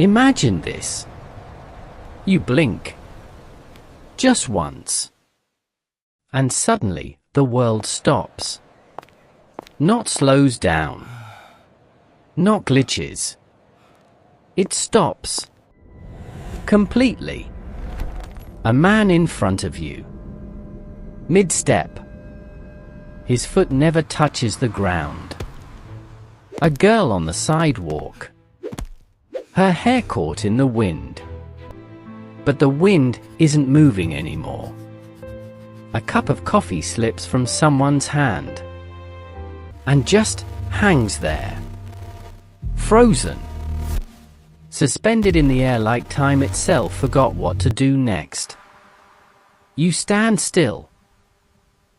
Imagine this. You blink. Just once. And suddenly, the world stops. Not slows down. Not glitches. It stops. Completely. A man in front of you. Mid-step. His foot never touches the ground. A girl on the sidewalk. Her hair caught in the wind. But the wind isn't moving anymore. A cup of coffee slips from someone's hand. And just hangs there. Frozen. Suspended in the air like time itself forgot what to do next. You stand still.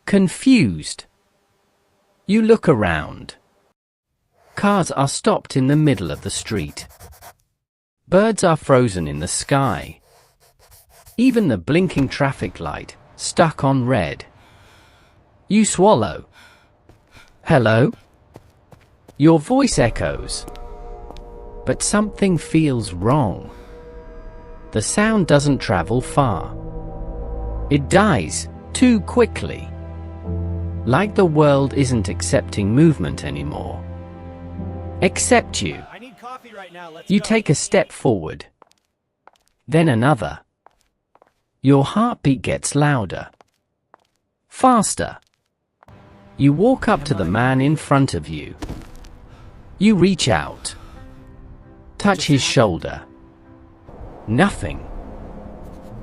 Confused. You look around. Cars are stopped in the middle of the street. Birds are frozen in the sky. Even the blinking traffic light, stuck on red. You swallow. Hello? Your voice echoes. But something feels wrong. The sound doesn't travel far. It dies too quickly. Like the world isn't accepting movement anymore. Except you. I need coffee right now. Let's You go. take a step forward. Then another. Your heartbeat gets louder. Faster. You walk up to the man in front of you. You reach out. Touch his shoulder. Nothing.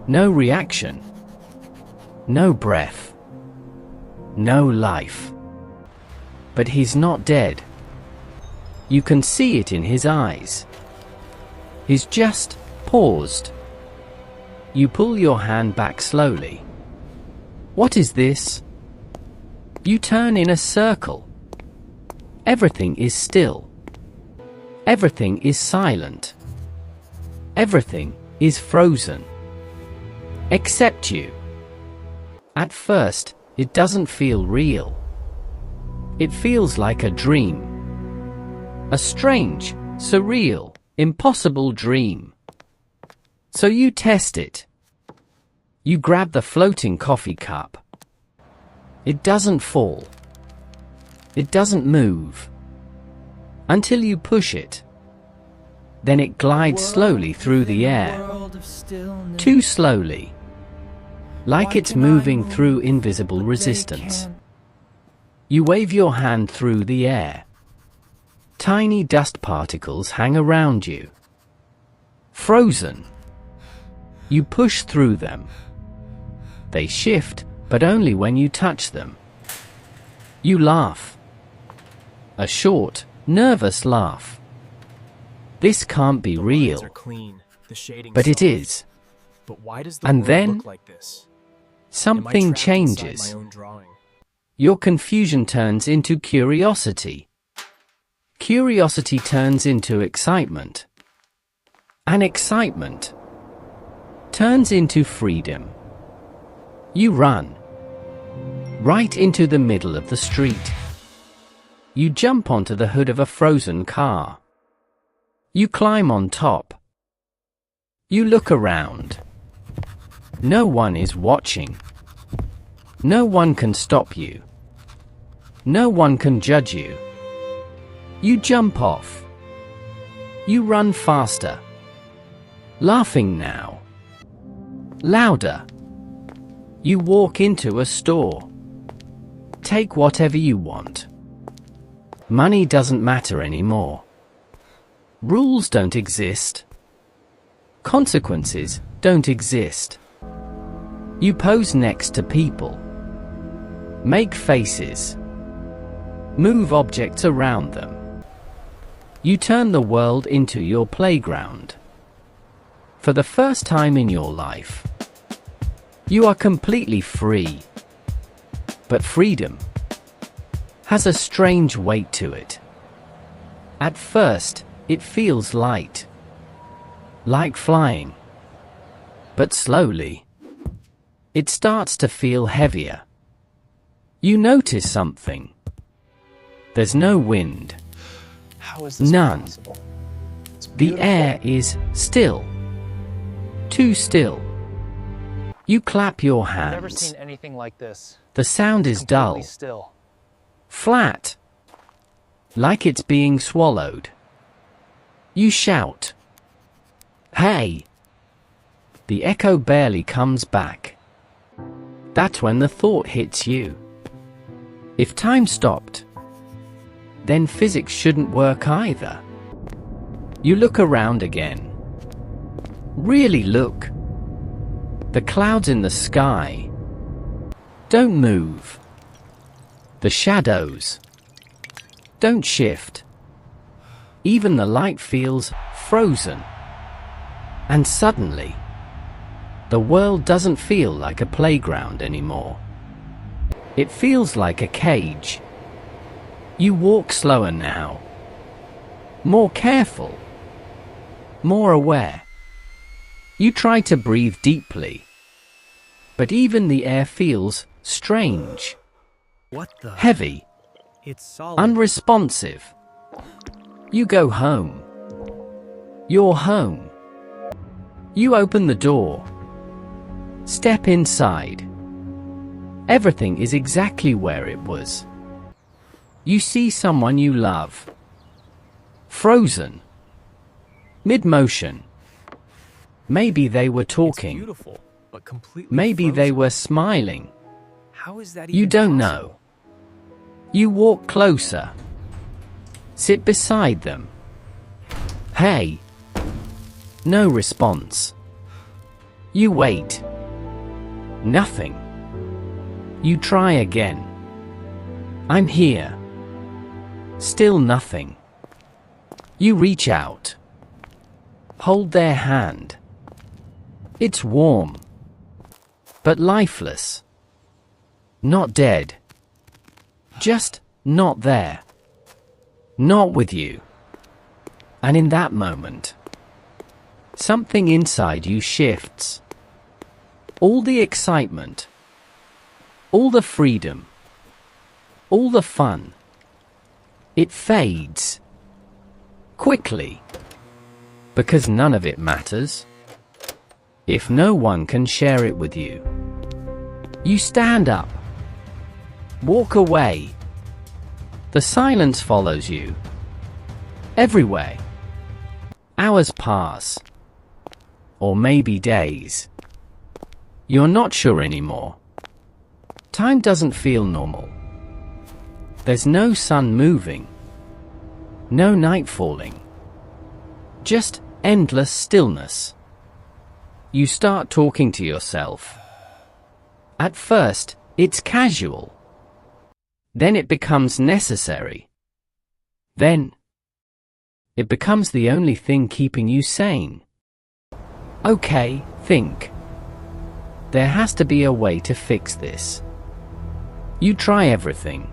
No reaction. No breath. No life. But he's not dead. You can see it in his eyes. He's just paused. You pull your hand back slowly. What is this? You turn in a circle. Everything is still. Everything is silent. Everything is frozen. Except you. At first, it doesn't feel real. It feels like a dream. A strange, surreal, impossible dream. So you test it. You grab the floating coffee cup. It doesn't fall. It doesn't move. Until you push it. Then it glides slowly through the air. Too slowly. Like it's moving through invisible resistance. You wave your hand through the air. Tiny dust particles hang around you. Frozen. You push through them. They shift, but only when you touch them. You laugh. A short, nervous laugh. This can't be real. But it is. But why does the And world then look like this? something changes. Your confusion turns into curiosity. Curiosity turns into excitement. And excitement turns into freedom. You run. Right into the middle of the street. You jump onto the hood of a frozen car. You climb on top. You look around. No one is watching. No one can stop you. No one can judge you. You jump off. You run faster. Laughing now. Louder. You walk into a store. Take whatever you want. Money doesn't matter anymore. Rules don't exist. Consequences don't exist. You pose next to people. Make faces. Move objects around them. You turn the world into your playground. For the first time in your life, you are completely free. But freedom has a strange weight to it. At first, it feels light. Like flying. But slowly, it starts to feel heavier. You notice something. There's no wind. How is this None. possible? The air is still. Too still. You clap your I've never hands. seen anything like this. The sound is dull. Completely still. Flat. Like it's being swallowed. You shout. Hey! The echo barely comes back. That's when the thought hits you. If time stopped, then physics shouldn't work either. You look around again. Really look. The clouds in the sky don't move. The shadows don't shift. Even the light feels frozen. And suddenly, the world doesn't feel like a playground anymore. It feels like a cage. You walk slower now. More careful. More aware. You try to breathe deeply. But even the air feels strange. What the? Heavy. It's solid. Unresponsive. You go home. You're home. You open the door. Step inside. Everything is exactly where it was. You see someone you love. Frozen. Mid-motion. Maybe they were It's talking. beautiful, but completely Maybe they frozen. were smiling. How is that You even don't possible? know. You walk closer. Sit beside them. Hey. No response. You wait. Nothing. You try again. I'm here. Still nothing. You reach out. Hold their hand. It's warm. But lifeless. Not dead. Just not there. Not with you. And in that moment, something inside you shifts. All the excitement, all the freedom, all the fun, it fades. Quickly. Because none of it matters. If no one can share it with you. You stand up. Walk away. The silence follows you. Everywhere. Hours pass. Or maybe days. You're not sure anymore. Time doesn't feel normal. There's no sun moving. No night falling. Just endless stillness. You start talking to yourself. At first, it's casual. Then it becomes necessary. Then, it becomes the only thing keeping you sane. Okay, think. There has to be a way to fix this. You try everything.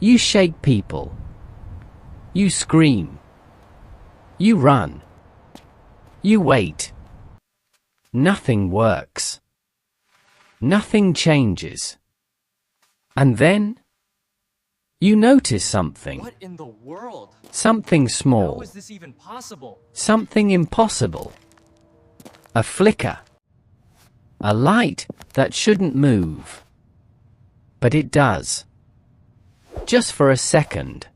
You shake people. You scream. You run. You wait. Nothing works. Nothing changes. And then, you notice something. What in the world? Something How small. is this even possible? Something impossible. A flicker. A light that shouldn't move. But it does. Just for a second.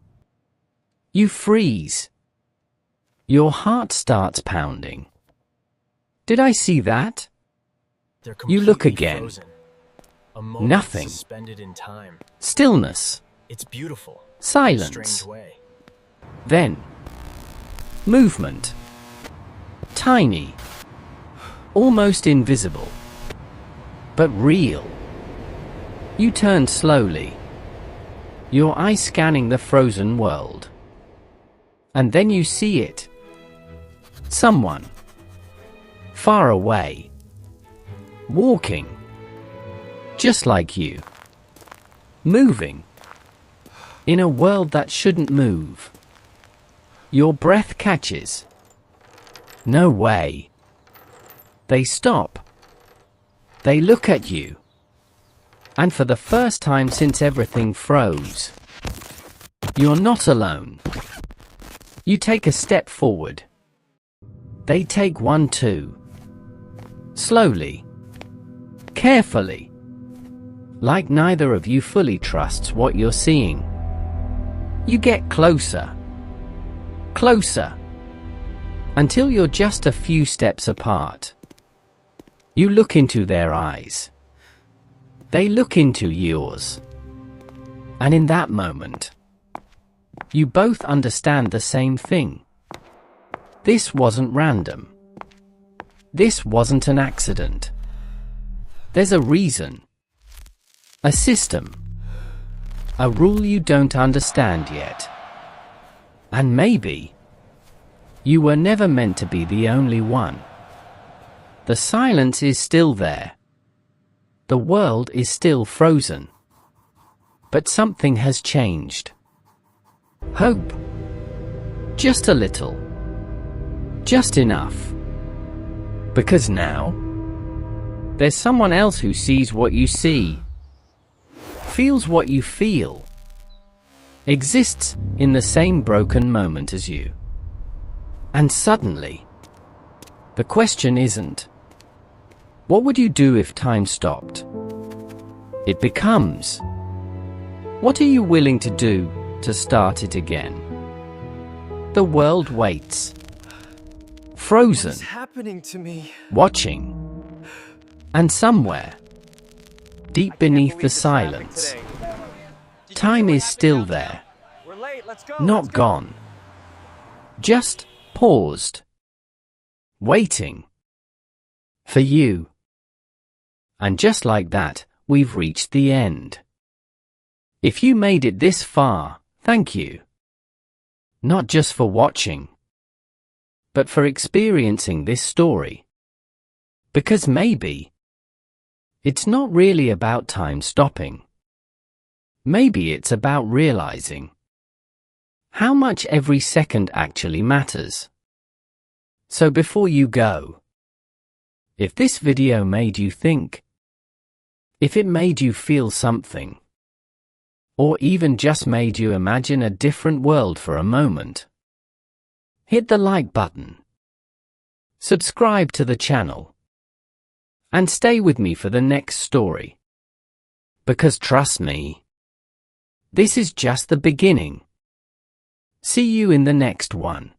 You freeze. Your heart starts pounding. Did I see that? They're You look completely again. frozen. A moment Nothing. suspended in time. Stillness. It's beautiful. In a Silence. strange way. Then, movement. Tiny. Almost invisible. But real. You turn slowly. Your eyes scanning the frozen world. And then you see it. Someone. Far away. Walking. Just like you. Moving. In a world that shouldn't move. Your breath catches. No way. They stop. They look at you. And for the first time since everything froze, you're not alone. You take a step forward. They take one too. Slowly. Carefully. Like neither of you fully trusts what you're seeing. You get closer. Closer. Until you're just a few steps apart. You look into their eyes. They look into yours. And in that moment, you both understand the same thing. This wasn't random. This wasn't an accident. There's a reason. A system. A rule you don't understand yet. And maybe you were never meant to be the only one. The silence is still there. The world is still frozen. But something has changed. Hope. Just a little. Just enough. Because now, there's someone else who sees what you see, feels what you feel, exists in the same broken moment as you. And suddenly, the question isn't, what would you do if time stopped? It becomes, what are you willing to do to start it again? The world waits. Frozen. What's happening to me? Watching. And somewhere, deep beneath the silence, time is still there. We're late. Let's go. Not gone. Just paused. Waiting. For you. And just like that, we've reached the end. If you made it this far, thank you. Not just for watching, but for experiencing this story. Because maybe it's not really about time stopping. Maybe it's about realizing how much every second actually matters. So before you go, if this video made you think, if it made you feel something, or even just made you imagine a different world for a moment, hit the like button, subscribe to the channel, and stay with me for the next story. Because trust me, this is just the beginning. See you in the next one.